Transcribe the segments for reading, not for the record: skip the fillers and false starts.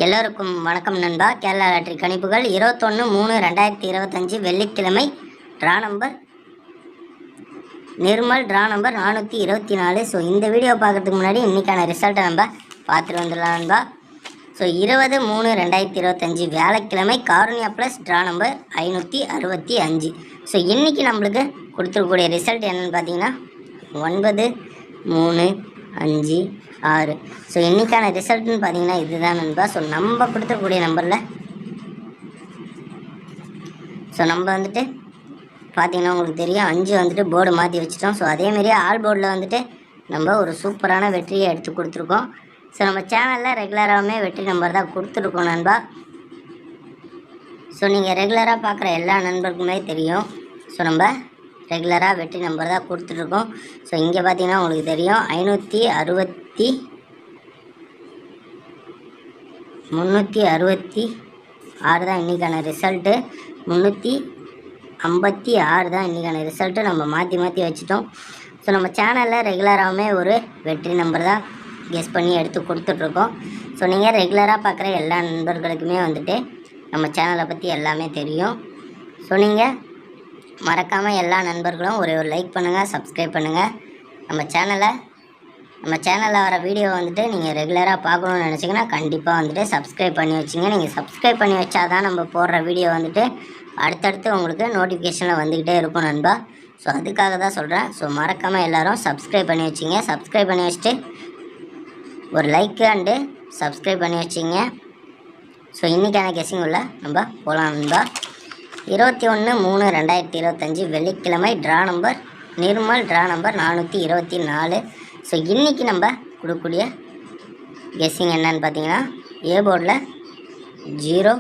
எல்லோருக்கும் வணக்கம் நண்பா. கேரளா லாட்டரி கணிப்புகள் 21/3/2025 வெள்ளிக்கிழமை draw number Nirmal draw number 424. So இந்த வீடியோ பார்க்குறதுக்கு முன்னாடி இன்றைக்கான ரிசல்ட்டை நம்ம பார்த்துட்டு வந்துடலாம் நண்பா. ஸோ 20/3/2025 வியாழக்கிழமை Karunya plus draw number 565. So இன்றைக்கி நம்மளுக்கு கொடுத்துருக்கக்கூடிய ரிசல்ட் என்னென்னு பார்த்தீங்கன்னா 9, 3, 5, 6. ஸோ இன்றைக்கான ரிசல்ட்னு பார்த்தீங்கன்னா இதுதான் நண்பா. ஸோ நம்ம கொடுத்துருக்கூடிய நம்பரில் நம்ம வந்துட்டு பார்த்தீங்கன்னா உங்களுக்கு தெரியும் 5 வந்துட்டு போர்டு மாற்றி வச்சுட்டோம். ஸோ அதேமாரி ஆல் போர்டில் வந்துட்டு நம்ம ஒரு சூப்பரான வெற்றியை எடுத்து கொடுத்துருக்கோம். ஸோ நம்ம சேனலில் ரெகுலராகவே வெற்றி நம்பர் தான் கொடுத்துருக்கோம் நண்பா. ஸோ நீங்கள் ரெகுலராக பார்க்குற எல்லா நண்பருக்குமே தெரியும். ஸோ நம்ம ரெகுலராக வெற்றி நம்பர் தான் கொடுத்துட்ருக்கோம். ஸோ இங்கே பார்த்தீங்கன்னா உங்களுக்கு தெரியும் 366 தான் இன்றைக்கான ரிசல்ட்டு. 356 தான் இன்றைக்கான ரிசல்ட்டு. நம்ம மாற்றி மாற்றி வச்சுட்டோம். ஸோ நம்ம சேனலில் ரெகுலராகவே ஒரு வெற்றி நம்பர் தான் கெஸ் பண்ணி எடுத்து கொடுத்துட்ருக்கோம். ஸோ நீங்கள் ரெகுலராக பார்க்குற எல்லா நண்பர்களுக்குமே வந்துட்டு நம்ம சேனலை பற்றி எல்லாமே தெரியும். ஸோ நீங்கள் மறக்காமல் எல்லா நண்பர்களும் ஒரு லைக் பண்ணுங்கள், சப்ஸ்கிரைப் பண்ணுங்கள். நம்ம சேனலில் வர வீடியோ வந்துட்டு நீங்கள் ரெகுலராக பார்க்கணுன்னு நினச்சிங்கன்னா கண்டிப்பாக வந்துட்டு சப்ஸ்கிரைப் பண்ணி வச்சிங்க. நீங்கள் சப்ஸ்கிரைப் பண்ணி வச்சா தான் நம்ம போடுற வீடியோ வந்துட்டு அடுத்தடுத்து உங்களுக்கு நோட்டிஃபிகேஷனில் வந்துக்கிட்டே இருக்கும் நண்பா. ஸோ அதுக்காக தான் சொல்கிறேன். ஸோ மறக்காமல் எல்லோரும் சப்ஸ்கிரைப் பண்ணி வச்சிங்க. சப்ஸ்கிரைப் பண்ணி வச்சுட்டு ஒரு லைக்கு அண்டு சப்ஸ்கிரைப் பண்ணி வச்சிங்க. ஸோ இன்றைக்கான கெஸ்ஸிங் உள்ள நம்ம போகலாம் நண்பா. 21/3/2025 வெள்ளிக்கிழமை draw number Nirmal draw number 424. So இன்றைக்கி நம்ம கொடுக்கக்கூடிய கெஸ்ஸிங் என்னன்னு பார்த்தீங்கன்னா ஏ போர்டில் 0,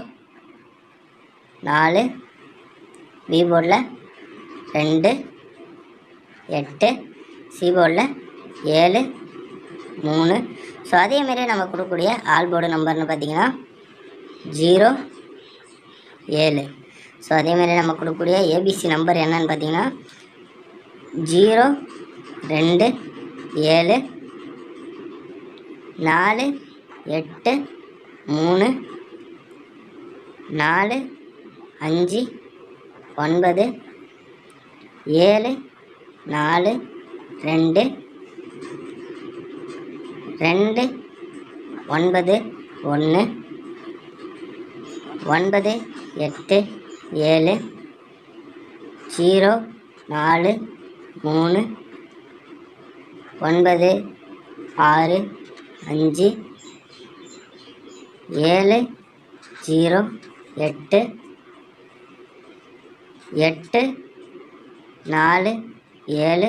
4, பி போர்டில் 2, 8, சி போர்டில் 7, 3. ஸோ அதேமாரி நம்ம கொடுக்கக்கூடிய ஆல் போர்டு நம்பர்னு பார்த்தீங்கன்னா 0, 7. ஸோ அதேமாரி நம்ம கொடுக்கக்கூடிய ஏபிசி நம்பர் என்னன்னு பார்த்தீங்கன்னா 0, 2, 7, 4, 8, 3, 4, 5, 9, 7, 4, 2, 2, 9, 1, 9, 8, 7, 0, 4, 3, 9, 6, 5, 7, 0, 8, 8, 4, 7.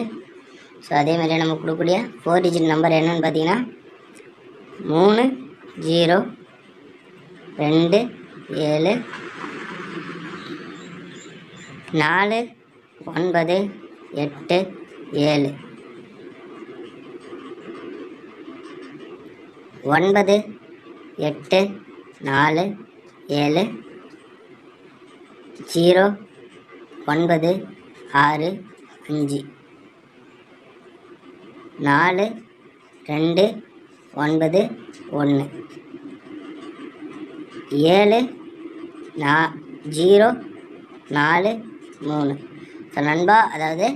ஸோ அதேமாதிரி நம்ம கொடுக்கக்கூடிய 4 டிஜிட் நம்பர் என்னன்னு பார்த்தீங்கன்னா 3, 0, 2, 7, 4, 9, 8, 7. 9, 8, 4, 7, 0, 9, 6, 5, 4, 2, 9, 1, 7, 0, 4, 3. ஸோ நண்பா, அதாவது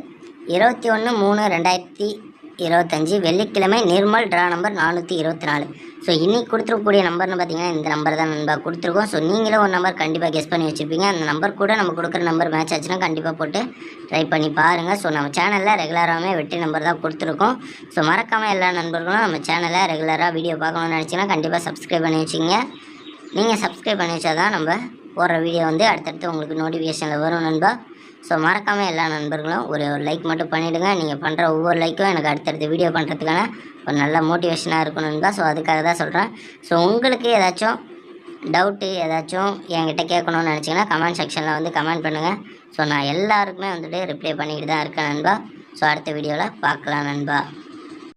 21/3/2025 வெள்ளிக்கிழமை நிர்மல் ட்ரா நம்பர் 424. ஸோ இன்றைக்கி கொடுத்துருக்கக்கூடிய நம்பர்னு பார்த்தீங்கன்னா இந்த நம்பர் தான் நண்பா கொடுத்துருக்கோம். ஸோ நீங்களும் ஒரு நம்பர் கண்டிப்பாக கெஸ் பண்ணி வச்சுருப்பீங்க. அந்த நம்பர் கூட நம்ம கொடுக்குற நம்பர் மேட்ச் ஆச்சுன்னா கண்டிப்பாக போட்டு ட்ரை பண்ணி பாருங்கள். ஸோ நம்ம சேனலில் ரெகுலராகவே வெற்றி நம்பர் தான் கொடுத்துருக்கோம். ஸோ மறக்காமல் எல்லா நண்பர்களும் நம்ம சேனலில் ரெகுலராக வீடியோ பார்க்கணும்னு நினச்சிங்கன்னா கண்டிப்பாக சப்ஸ்கிரைப் பண்ணி வச்சுங்க. நீங்கள் சப்ஸ்கிரைப் பண்ணி வச்சா தான் நம்ம போடுற வீடியோ வந்து அடுத்தடுத்து உங்களுக்கு நோட்டிஃபிகேஷனில் வரும் நண்பா. ஸோ மறக்காமல் எல்லா நண்பர்களும் ஒரு லைக் மட்டும் பண்ணிவிடுங்க. நீங்கள் பண்ணுற ஒவ்வொரு லைக்கும் எனக்கு அடுத்தடுத்த வீடியோ பண்ணுறதுக்கான ஒரு நல்ல மோட்டிவேஷனாக இருக்கும் நண்பா. ஸோ அதுக்காக தான் சொல்கிறேன். ஸோ உங்களுக்கு ஏதாச்சும் டவுட்டு ஏதாச்சும் என்கிட்ட கேட்கணும்னு நினச்சிங்கன்னா கமெண்ட் செக்ஷனில் வந்து கமெண்ட் பண்ணுங்கள். ஸோ நான் எல்லாருக்குமே வந்துட்டு ரிப்ளை பண்ணிக்கிட்டு தான் இருக்கேன் நண்பா. ஸோ அடுத்த வீடியோவில் பார்க்கலாம் நண்பா.